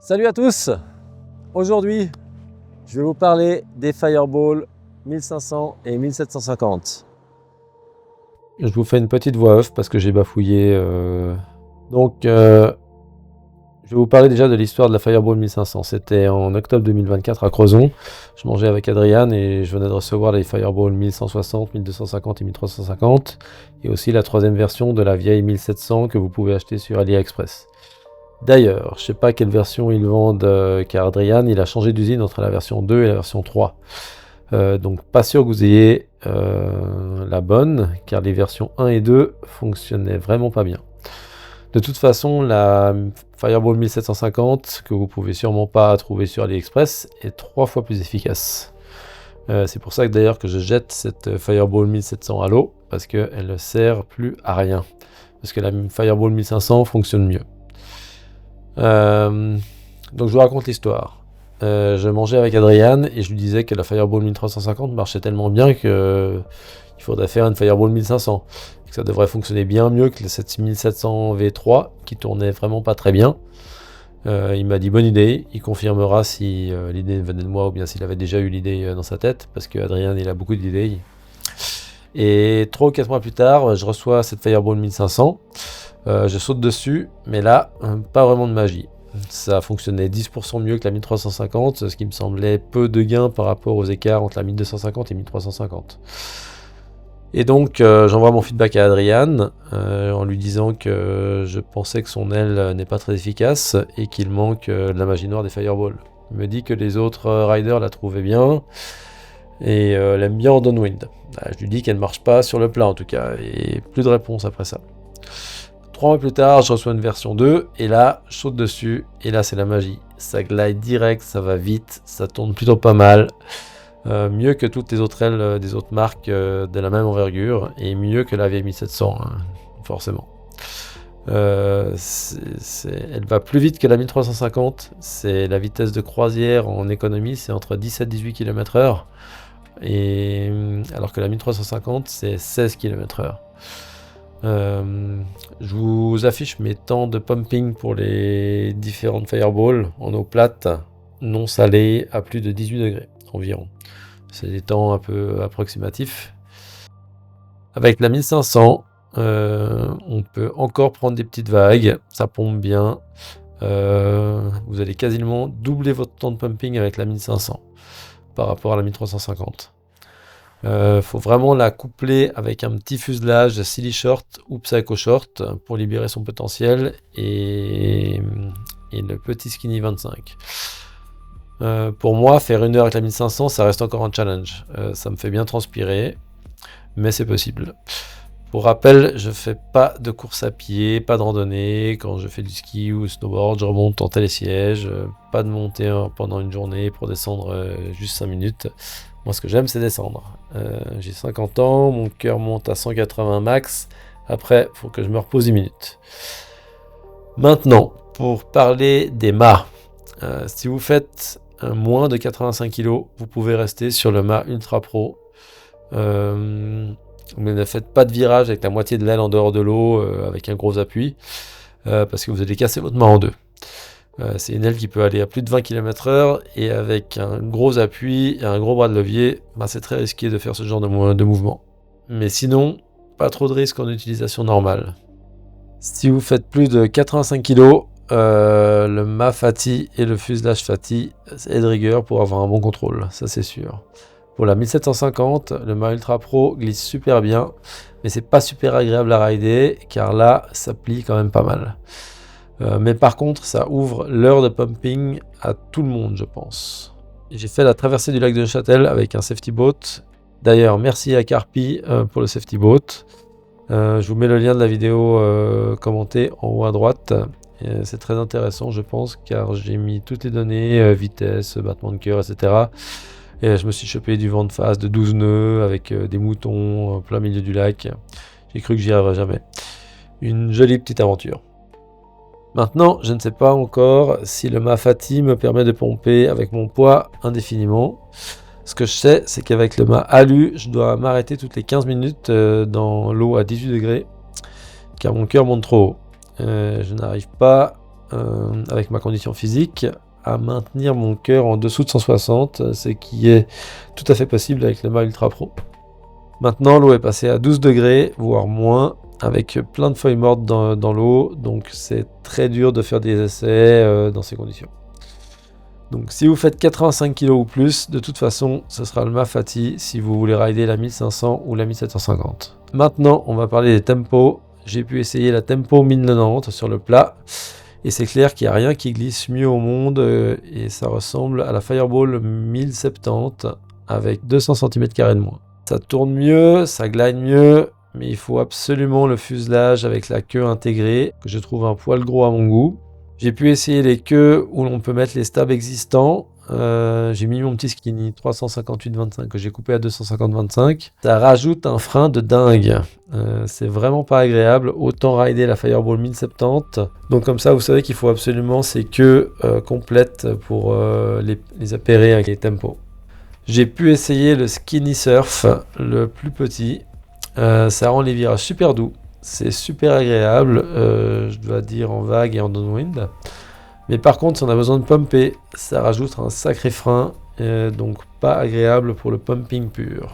Salut à tous! Aujourd'hui, je vais vous parler des Fireball 1500 et 1750. Je vous fais une petite voix off parce que j'ai bafouillé. Je vais vous parler déjà de l'histoire de la Fireball 1500. C'était en octobre 2024 à Crozon. Je mangeais avec Adrian et je venais de recevoir les Fireball 1160, 1250 et 1350. Et aussi la troisième version de la vieille 1700 que vous pouvez acheter sur AliExpress. D'ailleurs, je ne sais pas quelle version ils vendent, car Adrian il a changé d'usine entre la version 2 et la version 3. Donc pas sûr que vous ayez la bonne, car les versions 1 et 2 fonctionnaient vraiment pas bien. De toute façon, la Fireball 1750, que vous pouvez sûrement pas trouver sur AliExpress, est 3 fois plus efficace. C'est pour ça que d'ailleurs que je jette cette Fireball 1700 à l'eau, parce qu'elle ne sert plus à rien. Parce que la Fireball 1500 fonctionne mieux. Donc je vous raconte l'histoire. Je mangeais avec Adrian et je lui disais que la Fireball 1350 marchait tellement bien que il faudrait faire une Fireball 1500. Que ça devrait fonctionner bien mieux que cette 1700 V3 qui tournait vraiment pas très bien. Il m'a dit bonne idée, il confirmera si l'idée venait de moi ou bien s'il avait déjà eu l'idée dans sa tête, parce que Adrian il a beaucoup d'idées. Et 3 ou 4 mois plus tard, je reçois cette Fireball 1500. Je saute dessus, mais là, pas vraiment de magie. Ça fonctionnait 10% mieux que la 1350, ce qui me semblait peu de gains par rapport aux écarts entre la 1250 et 1350. Et donc, j'envoie mon feedback à Adrian en lui disant que je pensais que son aile n'est pas très efficace et qu'il manque de la magie noire des Fireball. Il me dit que les autres riders la trouvaient bien et l'aiment bien en downwind. Je lui dis qu'elle ne marche pas sur le plat en tout cas, et plus de réponse après ça. 3 mois plus tard, je reçois une version 2, et là, je saute dessus, et là, c'est la magie. Ça glide direct, ça va vite, ça tourne plutôt pas mal. Mieux que toutes les autres ailes des autres marques de la même envergure, et mieux que la vieille 1700, hein, forcément. Elle va plus vite que la 1350, c'est la vitesse de croisière en économie, c'est entre 17 et 18 km/h, et alors que la 1350, c'est 16 km/h. Je vous affiche mes temps de pumping pour les différentes Fireballs en eau plate, non salée, à plus de 18 degrés environ. C'est des temps un peu approximatifs. Avec la 1500, on peut encore prendre des petites vagues, ça pompe bien. Vous allez quasiment doubler votre temps de pumping avec la 1500 par rapport à la 1350. Faut vraiment la coupler avec un petit fuselage Silly Short ou Psycho Short pour libérer son potentiel et le petit Skinny 25. Pour moi, faire 1 heure avec la 1500, ça reste encore un challenge. Ça me fait bien transpirer, mais c'est possible. Pour rappel, je fais pas de course à pied, pas de randonnée. Quand je fais du ski ou snowboard, je remonte en télésiège. Pas de montée pendant une journée pour descendre juste 5 minutes. Moi, ce que j'aime, c'est descendre. J'ai 50 ans, mon cœur monte à 180 max. Après, il faut que je me repose 10 minutes. Maintenant, pour parler des mâts. Si vous faites moins de 85 kg, vous pouvez rester sur le mât Ultra Pro. Mais ne faites pas de virage avec la moitié de l'aile en dehors de l'eau, avec un gros appui, parce que vous allez casser votre mât en deux. C'est une aile qui peut aller à plus de 20 km/h et avec un gros appui et un gros bras de levier, c'est très risqué de faire ce genre de mouvement. Mais sinon, pas trop de risques en utilisation normale. Si vous faites plus de 85 kg, le mât Fati et le fuselage Fati est de rigueur pour avoir un bon contrôle, ça c'est sûr. Pour la 1750, le mât Ultra Pro glisse super bien, mais c'est pas super agréable à rider car là, ça plie quand même pas mal. Mais par contre, ça ouvre l'heure de pumping à tout le monde, je pense. J'ai fait la traversée du lac de Neuchâtel avec un safety boat. D'ailleurs, merci à Carpi pour le safety boat. Je vous mets le lien de la vidéo commentée en haut à droite. C'est très intéressant, je pense, car j'ai mis toutes les données, vitesse, battement de cœur, etc. Et je me suis chopé du vent de face de 12 nœuds avec des moutons en plein milieu du lac. J'ai cru que j'y arriverais jamais. Une jolie petite aventure. Maintenant, je ne sais pas encore si le mât Fati me permet de pomper avec mon poids indéfiniment. Ce que je sais, c'est qu'avec le mât Alu, je dois m'arrêter toutes les 15 minutes dans l'eau à 18 degrés, car mon cœur monte trop haut. Je n'arrive pas avec ma condition physique, à maintenir mon cœur en dessous de 160, ce qui est tout à fait possible avec le mât Ultra Pro. Maintenant, l'eau est passée à 12 degrés, voire moins, avec plein de feuilles mortes dans l'eau, donc c'est très dur de faire des essais dans ces conditions. Donc si vous faites 85 kg ou plus, de toute façon, ce sera le mât Fatih si vous voulez rider la 1500 ou la 1750. Maintenant, on va parler des tempos. J'ai pu essayer la Tempo 1090 sur le plat, et c'est clair qu'il n'y a rien qui glisse mieux au monde, et ça ressemble à la Fireball 1070 avec 200 cm² de moins. Ça tourne mieux, ça glide mieux, mais il faut absolument le fuselage avec la queue intégrée, que je trouve un poil gros à mon goût. J'ai pu essayer les queues où l'on peut mettre les stabs existants. J'ai mis mon petit Skinny 358-25 que j'ai coupé à 250-25. Ça rajoute un frein de dingue. C'est vraiment pas agréable. Autant rider la Fireball 1070. Donc comme ça, vous savez qu'il faut absolument ces queues complètes pour les appairer avec les tempos. J'ai pu essayer le Skinny Surf, le plus petit. Ça rend les virages super doux. C'est super agréable, je dois dire, en vague et en downwind. Mais par contre, si on a besoin de pumper, ça rajoute un sacré frein, donc pas agréable pour le pumping pur.